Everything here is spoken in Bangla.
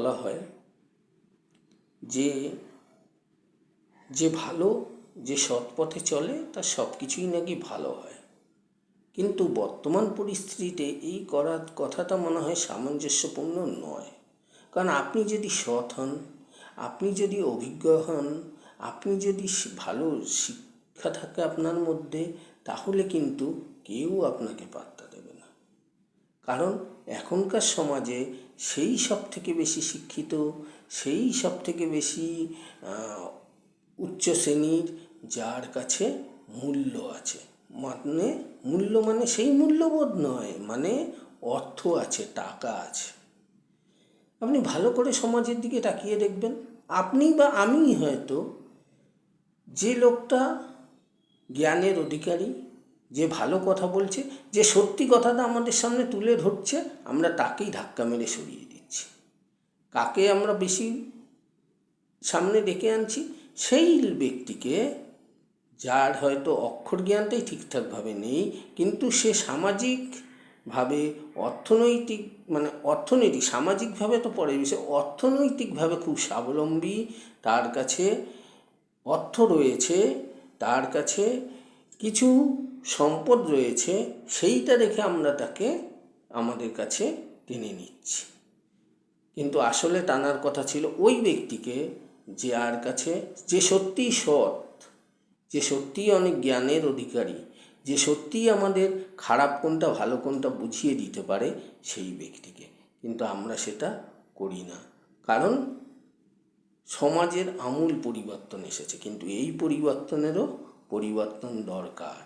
বলা হয় যে যে ভালো, যে সৎ পথে চলে তার সব কিছুই নাকি ভালো হয়। কিন্তু বর্তমান পরিস্থিতিতে এই কথাটা মনে হয় সামঞ্জস্যপূর্ণ নয়। কারণ আপনি যদি সৎ হন, আপনি যদি অভিজ্ঞ হন, আপনি যদি ভালো শিক্ষা থাকে আপনার মধ্যে, তাহলে কিন্তু কেউ আপনাকে পাত্তা দেবে না। কারণ এখনকার সমাজে সেই সব থেকে বেশি শিক্ষিত, সেই সব থেকে বেশি উচ্চ শ্রেণীর, যার কাছে মূল্য আছে, মানে মূল্য মানে সেই মূল্যবোধ নয়, মানে অর্থ আছে, টাকা আছে। আপনি ভালো করে সমাজের দিকে তাকিয়ে দেখবেন, আপনি বা আমি হয়তো যে লোকটা জ্ঞানের অধিকারী, যে ভালো কথা বলছে, যে সত্যি কথাটা আমাদের সামনে তুলে ধরছে, আমরা তাকেই ধাক্কা মেরে সরিয়ে দিচ্ছি। কাকে আমরা বেশি সামনে ডেকে আনছি? সেই ব্যক্তিকে যার হয়তো অক্ষর জ্ঞানটাই ঠিকঠাকভাবে নেই, কিন্তু সে সামাজিকভাবে সামাজিকভাবে তো পরে বিষয়, অর্থনৈতিকভাবে খুব স্বাবলম্বী, তার কাছে অর্থ রয়েছে, তার কাছে কিছু সম্পদ রয়েছে, সেইটা দেখে আমরা তাকে আমাদের কাছে টেনে নিচ্ছি। কিন্তু আসলে টানার কথা ছিল ওই ব্যক্তিকে, যার কাছে, যে সত্যিই সৎ, যে সত্যিই অনেক জ্ঞানের অধিকারী, যে সত্যিই আমাদের খারাপ কোনটা ভালো কোনটা বুঝিয়ে দিতে পারে, সেই ব্যক্তিকে। কিন্তু আমরা সেটা করি না, কারণ সমাজের আমূল পরিবর্তন এসেছে, কিন্তু এই পরিবর্তন দরকার।